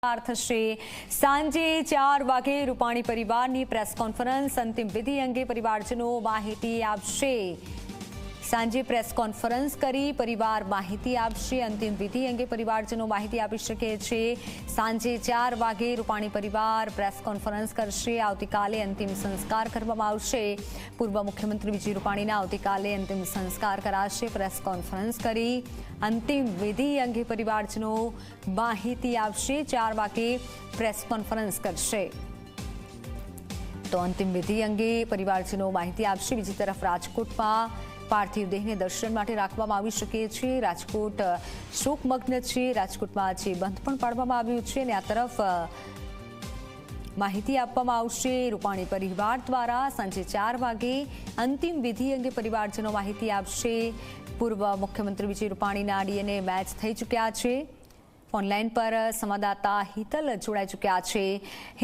થશે સાંજે 4 વાગે રૂપાણી પરિવારની પ્રેસ કોન્ફરન્સ અંતિમ વિધિ અંગે પરિવારજનો માહિતી આપશે। સાંજે પ્રેસ કોન્ફરન્સ કરી પરિવાર માહિતી આપશે। અંતિમ વિધિ અંગે પરિવારજનો માહિતી આપી શકે છે। સાંજે 4 વાગે રૂપાણી પરિવાર પ્રેસ કોન્ફરન્સ કરશે। આવતીકાલે અંતિમ સંસ્કાર કરવામાં આવશે। પૂર્વ મુખ્યમંત્રી વિજય રૂપાણીના આવતીકાલે અંતિમ સંસ્કાર કરાશે। પ્રેસ કોન્ફરન્સ કરી અંતિમ વિધિ અંગે પરિવારજનો માહિતી આપશે। 4 વાગે પ્રેસ કોન્ફરન્સ કરશે તો અંતિમ વિધિ અંગે પરિવારજનો માહિતી આપશે। બીજી તરફ રાજકોટમાં પાર્થિવ દેહને દર્શન માટે રાખવામાં આવી શકે છે। રાજકોટ શોકમગ્ન છે। રાજકોટમાં આજે બંધ પણ પાડવામાં આવ્યું છે અને આ તરફ માહિતી આપવામાં આવશે રૂપાણી પરિવાર દ્વારા। સાંજે 4 વાગે અંતિમ વિધિ અંગે પરિવારજનો માહિતી આપશે। પૂર્વ મુખ્યમંત્રી વિજય રૂપાણીના ડીએનએ મેચ થઈ ચૂક્યા છે। ઓનલાઈન પર સંવાદદાતા હિતલ જોડાઈ ચૂક્યા છે।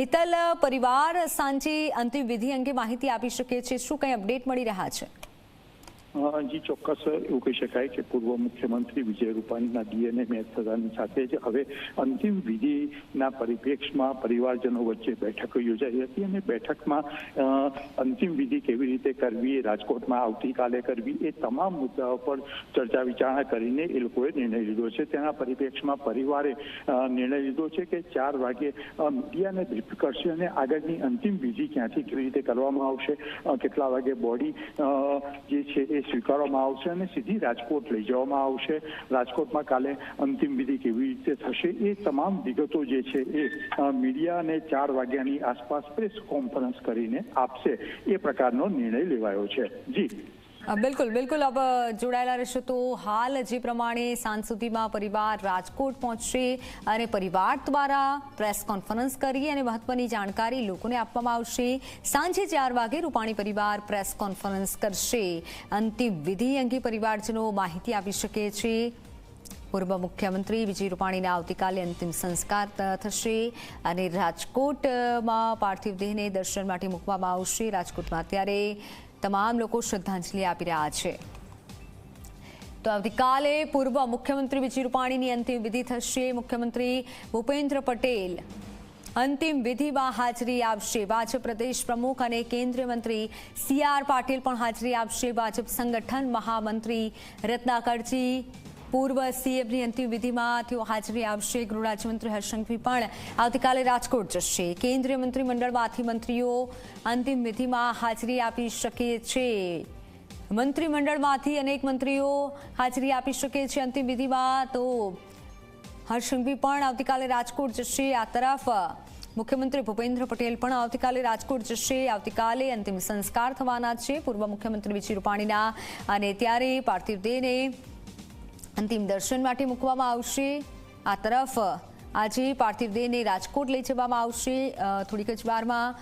હિતલ, પરિવાર સાંજે અંતિમ વિધિ અંગે માહિતી આપી શકે છે, શું કંઈ અપડેટ મળી રહ્યા છે? જી ચોક્કસ એવું કહી શકાય કે પૂર્વ મુખ્યમંત્રી વિજય રૂપાણીના ડીએનએ મેચ થતાની સાથે જ હવે અંતિમ વિધિના પરિપ્રેક્ષમાં પરિવારજનો વચ્ચે બેઠક યોજાઈ હતી અને બેઠકમાં અંતિમ વિધિ કેવી રીતે કરવી, રાજકોટમાં આવતીકાલે કરવી, એ તમામ મુદ્દાઓ પર ચર્ચા વિચારણા કરીને એ લોકોએ નિર્ણય લીધો છે। તેના પરિપ્રેક્ષમાં પરિવારે નિર્ણય લીધો છે કે 4 વાગે મીડિયાને બ્રીફ કરશે અને આગળની અંતિમ વિધિ ક્યાંથી કેવી રીતે કરવામાં આવશે, કેટલા વાગે બોડી જે છે એ સ્વીકારવામાં આવશે અને સીધી રાજકોટ લઈ જવામાં આવશે। રાજકોટમાં કાલે અંતિમ વિધિ કેવી રીતે થશે એ તમામ વિગતો જે છે એ મીડિયાને 4 વાગ્યાની આસપાસ પ્રેસ કોન્ફરન્સ કરીને આપશે, એ પ્રકારનો નિર્ણય લેવાયો છે। જી બિલકુલ બિલકુલ, अब જોડાયેલા રહેશો તો હાલ જે પ્રમાણે સાંજ સુધીમાં પરિવાર રાજકોટ પહોંચશે અને પરિવાર દ્વારા પ્રેસ કોન્ફરન્સ કરી અને મહત્વની જાણકારી લોકોને આપવામાં આવશે। સાંજે 4 વાગે રૂપાણી પરિવાર પ્રેસ કોન્ફરન્સ કરશે। અંતિમ વિધિ અંગે પરિવારજનો માહિતી આપી શકે છે। પૂર્વ મુખ્યમંત્રી વિજય રૂપાણીના આવતીકાલે અંતિમ સંસ્કાર થશે અને રાજકોટમાં પાર્થિવ દેહને દર્શન માટે મૂકવામાં આવશે। રાજકોટમાં અત્યારે તમામ લોકો શ્રદ્ધાંજલિ આપી રહ્યા છે। તો આવતીકાલે પૂર્વ મુખ્યમંત્રી વિજય રૂપાણીની અંતિમ વિધિ થશે। મુખ્યમંત્રી ભૂપેન્દ્ર પટેલ અંતિમ વિધિમાં હાજરી આપશે। ભાજપ પ્રદેશ પ્રમુખ અને કેન્દ્રીય મંત્રી CR પાટીલ પણ હાજરી આપશે। ભાજપ સંગઠન મહામંત્રી રત્નાકરજી પૂર્વ CMની અંતિમ વિધિમાં તેઓ હાજરી આપશે। ગૃહ રાજ્યમંત્રી હર્ષસંઘવી પણ આવતીકાલે રાજકોટ જશે। કેન્દ્રીય મંત્રીમંડળમાંથી મંત્રીઓ અંતિમ વિધિમાં હાજરી આપી શકે છે। મંત્રીમંડળમાંથી અનેક મંત્રીઓ હાજરી આપી શકે છે અંતિમ વિધિમાં, તો હર્ષસંઘવી પણ આવતીકાલે રાજકોટ જશે। આ તરફ મુખ્યમંત્રી ભૂપેન્દ્ર પટેલ પણ આવતીકાલે રાજકોટ જશે। આવતીકાલે અંતિમ સંસ્કાર થવાના છે પૂર્વ મુખ્યમંત્રી વિજય રૂપાણીના અને ત્યારે પાર્થિવ દેહને અંતિમ દર્શન માટે મૂકવામાં આવશે। આ તરફ આજે પાર્થિવ દેહને રાજકોટ લઈ જવામાં આવશે। થોડીક જ વારમાં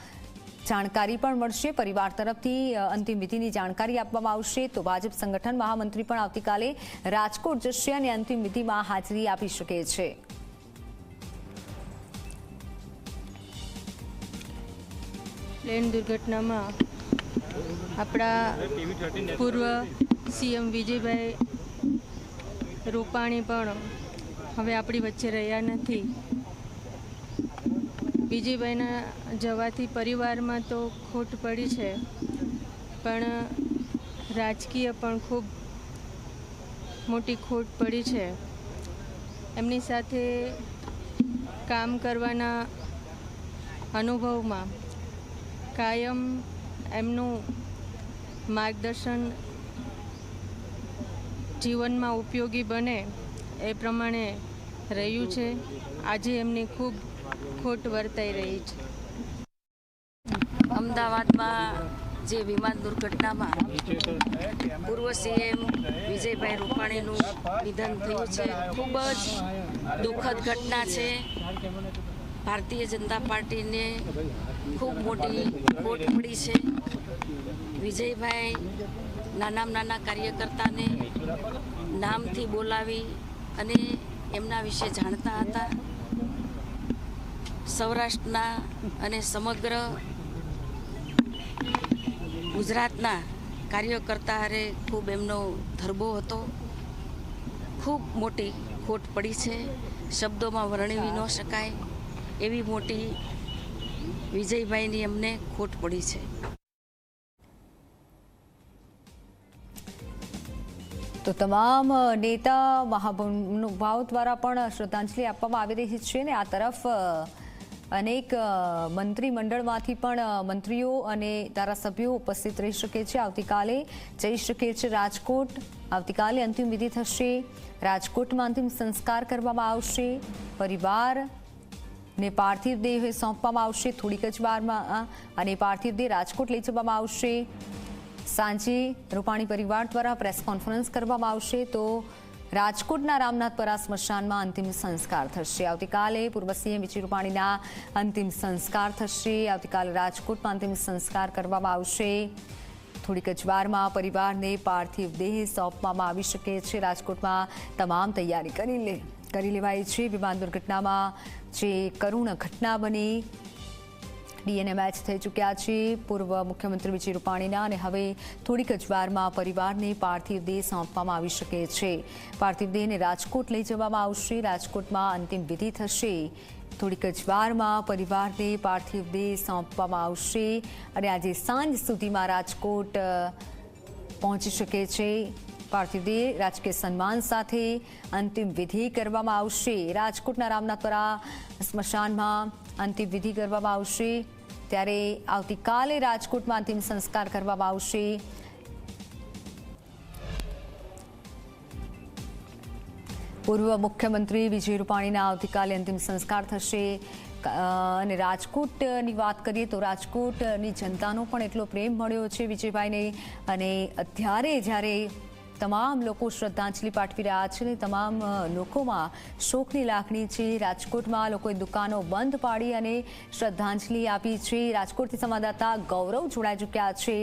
જાણકારી પણ મળશે, પરિવાર તરફથી અંતિમ વિધિની જાણકારી આપવામાં આવશે। તો ભાજપ સંગઠન મહામંત્રી પણ આવતીકાલે રાજકોટ જશે અને અંતિમ વિધિમાં હાજરી આપી શકે છે। પ્લેન દુર્ઘટનામાં આપણા પૂર્વ CM વિજયભાઈ રૂપાણી પણ હવે આપણી વચ્ચે રહ્યા નથી। વિજયભાઈના જવાથી પરિવારમાં તો ખોટ પડી છે, પણ રાજકીય પણ ખૂબ મોટી ખોટ પડી છે। એમની સાથે કામ કરવાના અનુભવમાં કાયમ એમનું માર્ગદર્શન જીવનમાં ઉપયોગી બને એ પ્રમાણે રહ્યું છે। આજે એમની ખૂબ ખોટ વર્તાઈ રહી છે। અમદાવાદમાં જે વિમાન દુર્ઘટનામાં પૂર્વ CM વિજયભાઈ રૂપાણીનું નિધન થયું છે, ખૂબ જ દુઃખદ ઘટના છે। ભારતીય જનતા પાર્ટીને ખૂબ મોટી ખોટ પડી છે। વિજયભાઈ નાના કાર્યકર્તાને નામથી બોલાવી અને એમના વિશે જાણતા હતા। સૌરાષ્ટ્રના અને સમગ્ર ગુજરાતના કાર્યકર્તા હારે ખૂબ એમનો ધરબો હતો। ખૂબ મોટી ખોટ પડી છે, શબ્દોમાં વર્ણવી ન શકાય। એવી મોટી વિજયભાઈની અમને ખોટ પડી છે. તો તમામ નેતા મહાનુભાવો દ્વારા પણ શ્રદ્ધાંજલિ આપવામાં આવી રહી છે ને આ તરફ અનેક મંત્રીમંડળમાંથી પણ મંત્રીઓ અને ધારાસભ્યો ઉપસ્થિત રહી શકે છે. આવતીકાલે જઈ શકે છે રાજકોટ. આવતીકાલે અંતિમ વિધિ થશે. રાજકોટમાં અંતિમ સંસ્કાર કરવામાં આવશે. પરિવારને પાર્થિવ દેહ સોંપવામાં આવશે થોડીક જ વારમાં અને પાર્થિવ દેહ રાજકોટ લઈ જવામાં આવશે. સાંજે રૂપાણી પરિવાર દ્વારા પ્રેસ કોન્ફરન્સ કરવામાં આવશે. તો રાજકોટના રામનાથપરા સ્મશાનમાં અંતિમ સંસ્કાર થશે. આવતીકાલે પૂર્વ સીએમ વિજય રૂપાણીના અંતિમ સંસ્કાર થશે. આવતીકાલે રાજકોટમાં અંતિમ સંસ્કાર કરવામાં આવશે. થોડીક જ વારમાં પરિવારને પાર્થિવ દેહ સોંપવામાં આવી શકે છે. રાજકોટમાં તમામ તૈયારી કરી લેવાઈ છે. વિમાન દુર્ઘટનામાં જે કરુણ ઘટના બની, ડીએનએ મેચ થઈ ચૂક્યા છે પૂર્વ મુખ્યમંત્રી વિજય રૂપાણીના અને હવે થોડીક જ વારમાં પરિવારને પાર્થિવ દેહ સોંપવામાં આવી શકે છે. પાર્થિવ દેહને રાજકોટ લઈ જવામાં આવશે. રાજકોટમાં અંતિમ વિધિ થશે. થોડીક જ વારમાં પરિવારને પાર્થિવ દેહ સોંપવામાં આવશે અને આજે સાંજ સુધીમાં રાજકોટ પહોંચી શકે છે. પાર્થિવ દેહ રાજકીય સન્માન સાથે અંતિમ વિધિ કરવામાં આવશે. રાજકોટના રામનાથપરા સ્મશાનમાં અંતિમ વિધિ કરવામાં આવશે. ત્યારે આવતીકાલે રાજકોટમાં અંતિમ સંસ્કાર કરવામાં આવશે. પૂર્વ મુખ્યમંત્રી વિજય રૂપાણીના આવતીકાલે અંતિમ સંસ્કાર થશે. અને રાજકોટની વાત કરીએ તો રાજકોટની જનતાનો પણ એટલો પ્રેમ મળ્યો છે વિજયભાઈને અને અત્યારે જ્યારે તમામ લોકો શ્રદ્ધાંજલિ પાઠવી રહ્યા છે અને તમામ લોકોમાં શોકની લાગણી છે. રાજકોટમાં લોકોએ દુકાનો બંધ પાડી અને શ્રદ્ધાંજલિ આપી છે. રાજકોટથી સંવાદદાતા ગૌરવ જોડાઈ ચૂક્યા છે.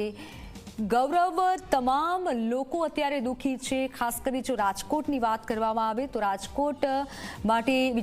ગૌરવ, તમામ લોકો અત્યારે દુઃખી છે. ખાસ કરી જો રાજકોટની વાત કરવામાં આવે તો રાજકોટ માટે